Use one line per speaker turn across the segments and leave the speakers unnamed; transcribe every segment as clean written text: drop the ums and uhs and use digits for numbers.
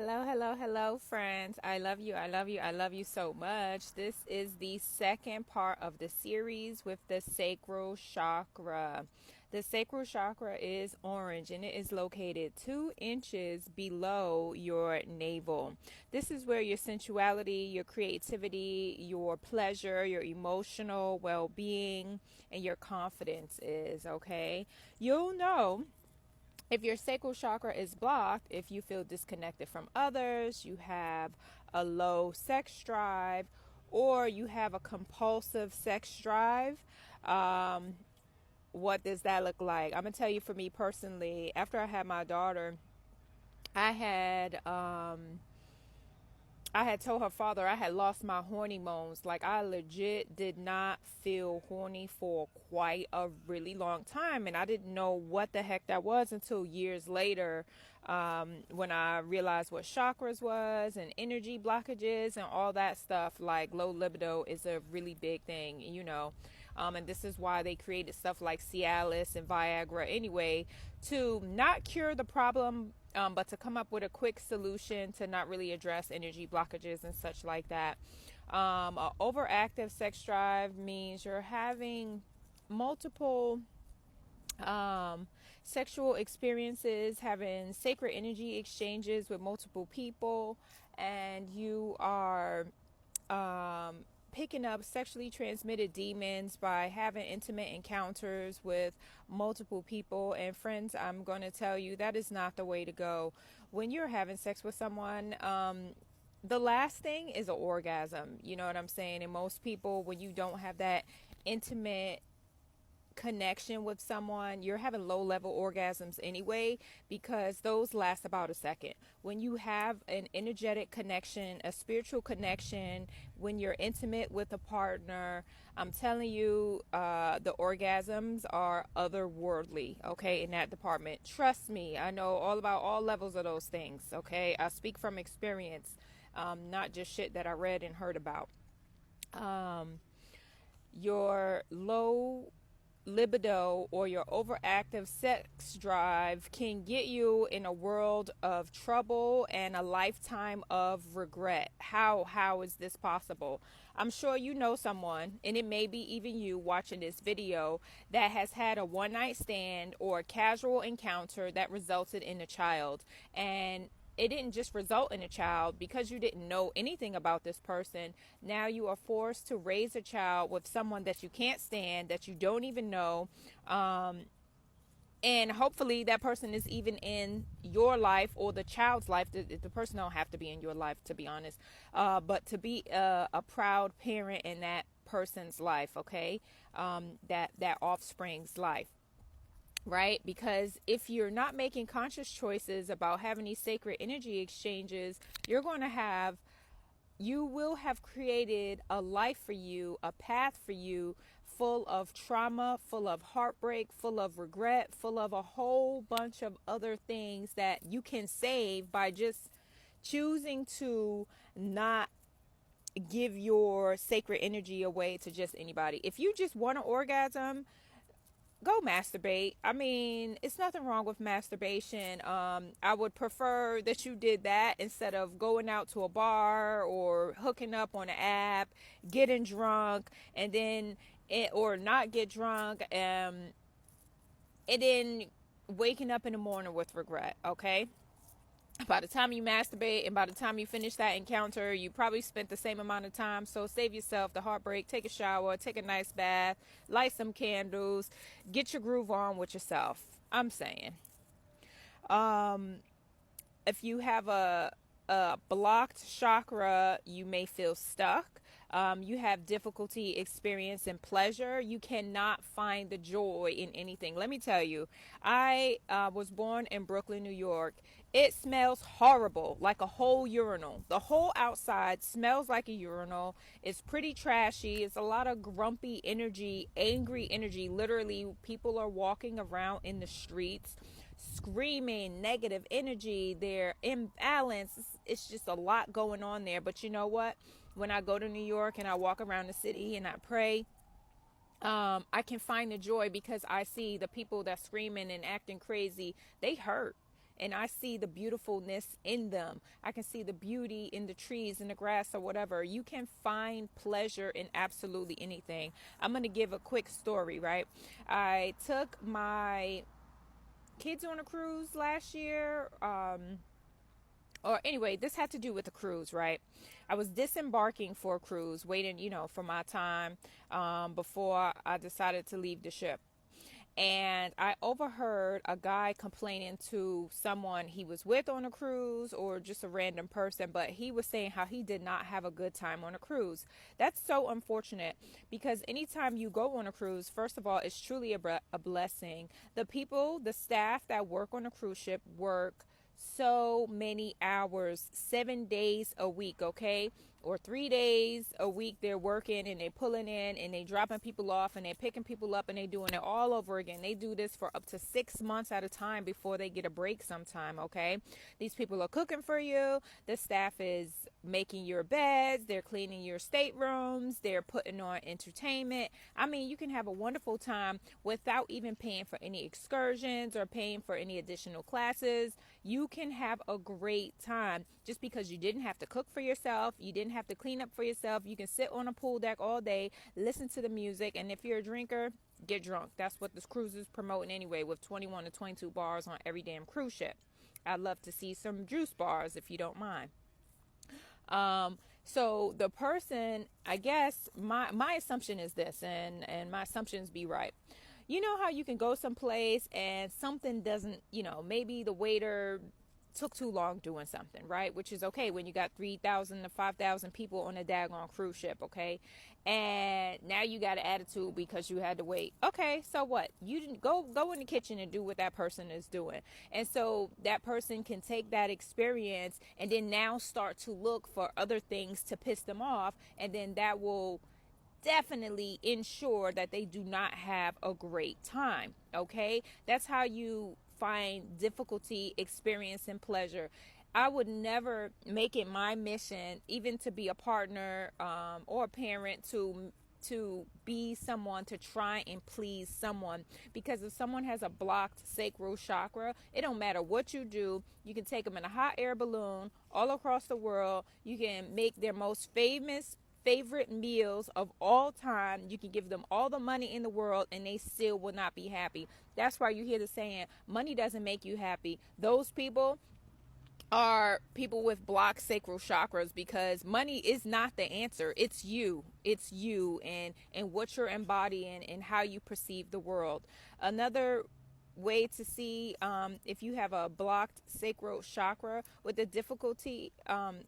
Hello, hello, hello, friends. I love you. I love you. I love you so much. This is the second part of the series with the sacral chakra. The sacral chakra is orange and it is located 2 inches below your navel. This is where your sensuality, your creativity, your pleasure, your emotional well being, and your confidence is. Okay. You'll know if your sacral chakra is blocked, if you feel disconnected from others, you have a low sex drive, or you have a compulsive sex drive, what does that look like? I'm gonna tell you, for me personally, after I had my daughter, I had I had told her father I had lost my hormones. Like, I legit did not feel horny for quite a really long time. And I didn't know what the heck that was until years later, when I realized what chakras was and energy blockages and all that stuff. Like, low libido is a really big thing, you know. And this is why they created stuff like Cialis and Viagra anyway, to not cure the problem, but to come up with a quick solution to not really address energy blockages and such like that. A overactive sex drive means you're having multiple sexual experiences, having sacred energy exchanges with multiple people, and you are picking up sexually transmitted demons by having intimate encounters with multiple people. And friends, I'm going to tell you, that is not the way to go. When you're having sex with someone, the last thing is an orgasm. You know what I'm saying? And most people, when you don't have that intimate connection with someone, you're having low level orgasms anyway, because those last about a second. When you have an energetic connection, a spiritual connection, when you're intimate with a partner, I'm telling you, the orgasms are otherworldly, okay, in that department. Trust me, I know all about all levels of those things, okay? I speak from experience, not just shit that I read and heard about. Your low libido or your overactive sex drive can get you in a world of trouble and a lifetime of regret. How is this possible? I'm sure you know someone, and it may be even you watching this video, that has had a one night stand or a casual encounter that resulted in a child. And it didn't just result in a child because you didn't know anything about this person. Now you are forced to raise a child with someone that you can't stand, that you don't even know. And hopefully that person is even in your life or the child's life. The person don't have to be in your life, to be honest. But to be a proud parent in that person's life, okay? That offspring's life. Right? Because if you're not making conscious choices about having these sacred energy exchanges, you will have created a life for you, a path for you, full of trauma, full of heartbreak, full of regret, full of a whole bunch of other things that you can save by just choosing to not give your sacred energy away to just anybody. If you just want an orgasm, go masturbate. I mean, it's nothing wrong with masturbation. I would prefer that you did that instead of going out to a bar or hooking up on an app, getting drunk, and then or not get drunk, and then waking up in the morning with regret. Okay. By the time you masturbate and by the time you finish that encounter, you probably spent the same amount of time. So save yourself the heartbreak, take a shower, take a nice bath, light some candles, get your groove on with yourself. I'm saying. If you have a blocked chakra, you may feel stuck. You have difficulty experiencing pleasure. You cannot find the joy in anything. Let me tell you, I was born in Brooklyn, New York. It smells horrible, like a whole urinal. The whole outside smells like a urinal. It's pretty trashy. It's a lot of grumpy energy, angry energy. Literally, people are walking around in the streets screaming negative energy. They're imbalanced. It's just a lot going on there. But you know what? When I go to New York and I walk around the city and I pray, I can find the joy because I see the people that screaming and acting crazy. They hurt. and I see the beautifulness in them. I can see the beauty in the trees, in the grass, or whatever. You can find pleasure in absolutely anything. I'm going to give a quick story, right? I took my kids on a cruise last year. Or anyway, this had to do with the cruise, right? I was disembarking for a cruise, waiting, for my time before I decided to leave the ship. And I overheard a guy complaining to someone he was with on a cruise, or just a random person, but he was saying how he did not have a good time on a cruise. That's so unfortunate, because anytime you go on a cruise, first of all, it's truly a blessing. The people, the staff that work on a cruise ship work so many hours, 7 days a week, okay? Or 3 days a week they're working, and they're pulling in, and they dropping people off, and they're picking people up, and they're doing it all over again. They do this for up to 6 months at a time before they get a break sometime, okay? These people are cooking for you. The staff is making your beds. They're cleaning your staterooms. They're putting on entertainment. I mean, you can have a wonderful time without even paying for any excursions or paying for any additional classes. You can have a great time just because you didn't have to cook for yourself. You didn't have to clean up for yourself. You can sit on a pool deck all day, listen to the music, and if you're a drinker, get drunk. That's what this cruise is promoting anyway, with 21 to 22 bars on every damn cruise ship. I'd love to see some juice bars if you don't mind. So the person, I guess, my assumption is this, and my assumptions be right. You know how you can go someplace and something doesn't, maybe the waiter took too long doing something, right? Which is okay when you got 3,000 to 5,000 people on a daggone cruise ship, okay? And now you got an attitude because you had to wait. Okay, so what? You didn't go in the kitchen and do what that person is doing. And so that person can take that experience and then now start to look for other things to piss them off, and then that will definitely ensure that they do not have a great time. Okay, that's how you find difficulty experiencing pleasure. I would never make it my mission, even to be a partner or a parent, to be someone to try and please someone, because if someone has a blocked sacral chakra, it don't matter what you do. You can take them in a hot air balloon all across the world. You can make their most favorite meals of all time. You can give them all the money in the world and they still will not be happy. That's why you hear the saying, money doesn't make you happy. Those people are people with blocked sacral chakras, because money is not the answer. It's you and what you're embodying and how you perceive the world. Another way to see if you have a blocked sacral chakra with the difficulty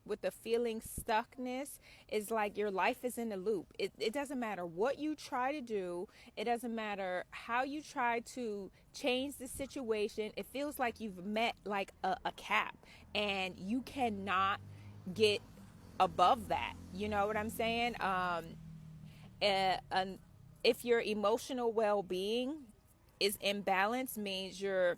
with the feeling stuckness is like your life is in a loop. It doesn't matter what you try to do. It doesn't matter how you try to change the situation. It feels like you've met like a cap and you cannot get above that. You know what I'm saying? If your emotional well-being is imbalanced, means you're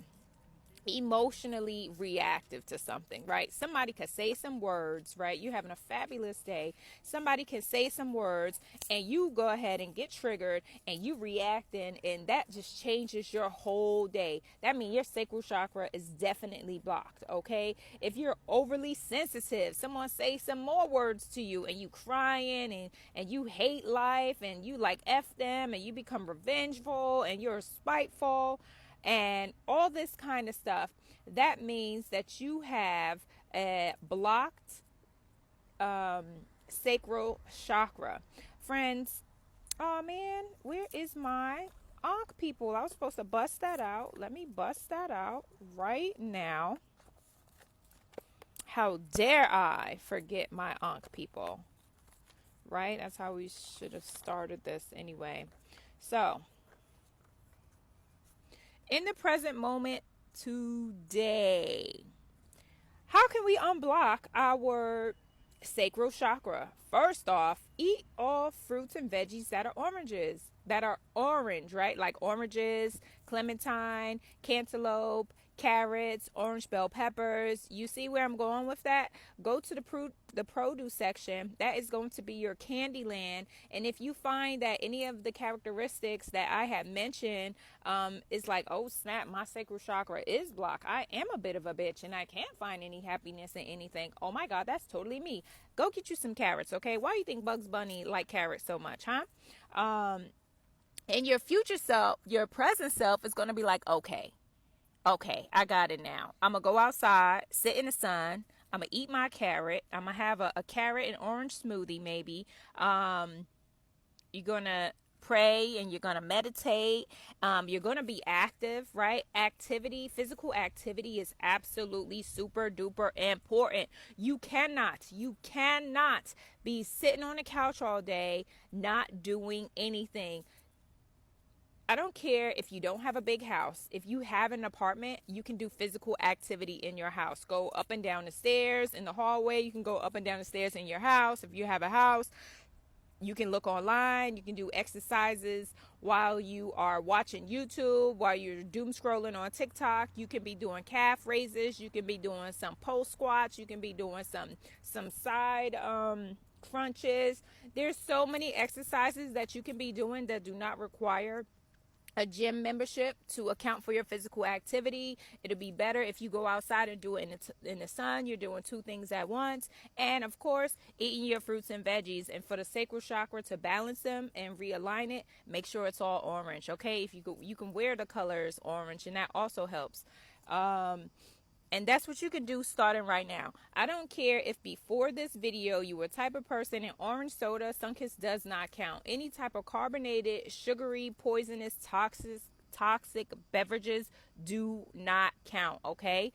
emotionally reactive to something, right? Somebody could say some words, right? You're having a fabulous day. Somebody can say some words and you go ahead and get triggered and you react, and that just changes your whole day. That means your sacral chakra is definitely blocked, okay? If you're overly sensitive, someone say some more words to you and you crying and you hate life and you like F them and you become revengeful and you're spiteful and all this kind of stuff, that means that you have a blocked sacral chakra. Friends, oh man, where is my Ankh people? I was supposed to bust that out. Let me bust that out right now. How dare I forget my Ankh people, right? That's how we should have started this anyway. So, in the present moment today, how can we unblock our sacral chakra? First off, eat all fruits and veggies that are orange, right? Like oranges, clementine, cantaloupe, carrots, orange bell peppers. You see where I'm going with that? Go to the produce section. That is going to be your candy land. And if you find that any of the characteristics that I have mentioned is like, oh snap, my sacral chakra is blocked, I am a bit of a bitch and I can't find any happiness in anything, oh my god, that's totally me. Go get you some carrots, okay? Why do you think Bugs Bunny like carrots so much, huh? And your future self, your present self, is going to be like, okay, I got it now. I'm going to go outside, sit in the sun. I'm going to eat my carrot. I'm going to have a carrot and orange smoothie maybe. You're going to pray and you're going to meditate. You're going to be active, right? Physical activity is absolutely super duper important. You cannot be sitting on the couch all day, not doing anything. I don't care if you don't have a big house. If you have an apartment, you can do physical activity in your house. Go up and down the stairs in the hallway. You can go up and down the stairs in your house. If you have a house, you can look online. You can do exercises while you are watching YouTube, while you're doom scrolling on TikTok. You can be doing calf raises. You can be doing some pole squats. You can be doing some side crunches. There's so many exercises that you can be doing that do not require a gym membership to account for your physical activity. It'll be better if you go outside and do it in the sun. You're doing two things at once. And of course, eating your fruits and veggies. And for the sacral chakra to balance them and realign it, make sure it's all orange. Okay, if you can wear the colors orange, and that also helps. And that's what you can do starting right now. I don't care if before this video you were a type of person, and orange soda, Sunkist does not count. Any type of carbonated, sugary, poisonous, toxic beverages do not count, okay?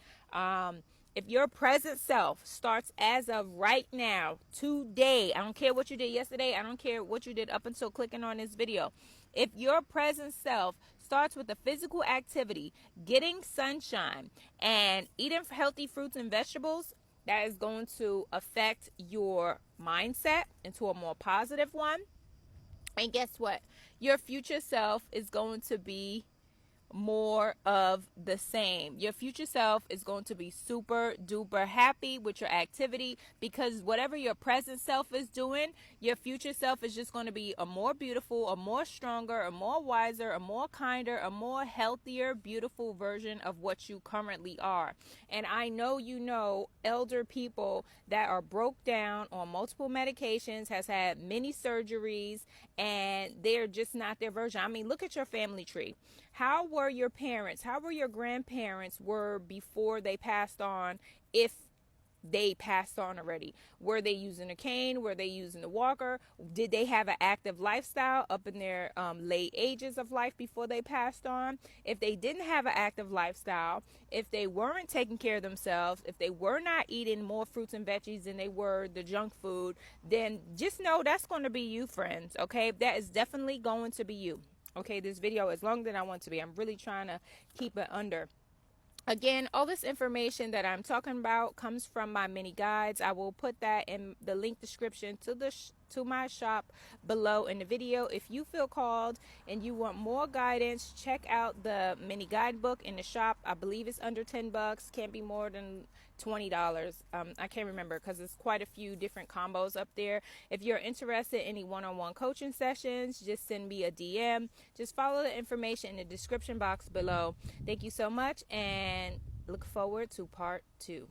If your present self starts as of right now, today, I don't care what you did yesterday, I don't care what you did up until clicking on this video. If your present self starts with a physical activity, getting sunshine, and eating healthy fruits and vegetables, that is going to affect your mindset into a more positive one. And guess what? Your future self is going to be more of the same. Your future self is going to be super duper happy with your activity, because whatever your present self is doing, your future self is just going to be a more beautiful, a more stronger, a more wiser, a more kinder, a more healthier, beautiful version of what you currently are. And I know you know elder people that are broke down on multiple medications, has had many surgeries, and they're just not their version. I mean, look at your family tree. How were your parents, how were your grandparents were before they passed on, if they passed on already? Were they using a cane? Were they using a walker? Did they have an active lifestyle up in their late ages of life before they passed on? If they didn't have an active lifestyle, if they weren't taking care of themselves, if they were not eating more fruits and veggies than they were the junk food, then just know that's going to be you, friends, okay? That is definitely going to be you. Okay, this video is longer than I want to be. I'm really trying to keep it under. Again, all this information that I'm talking about comes from my mini guides. I will put that in the link description to my shop below in the video. If you feel called and you want more guidance, check out the mini guidebook in the shop. I believe it's under $10. Can't be more than $20. I can't remember because it's quite a few different combos up there. If you're interested in any one-on-one coaching sessions, just send me a DM. Just follow the information in the description box below. Thank you so much, and look forward to part 2.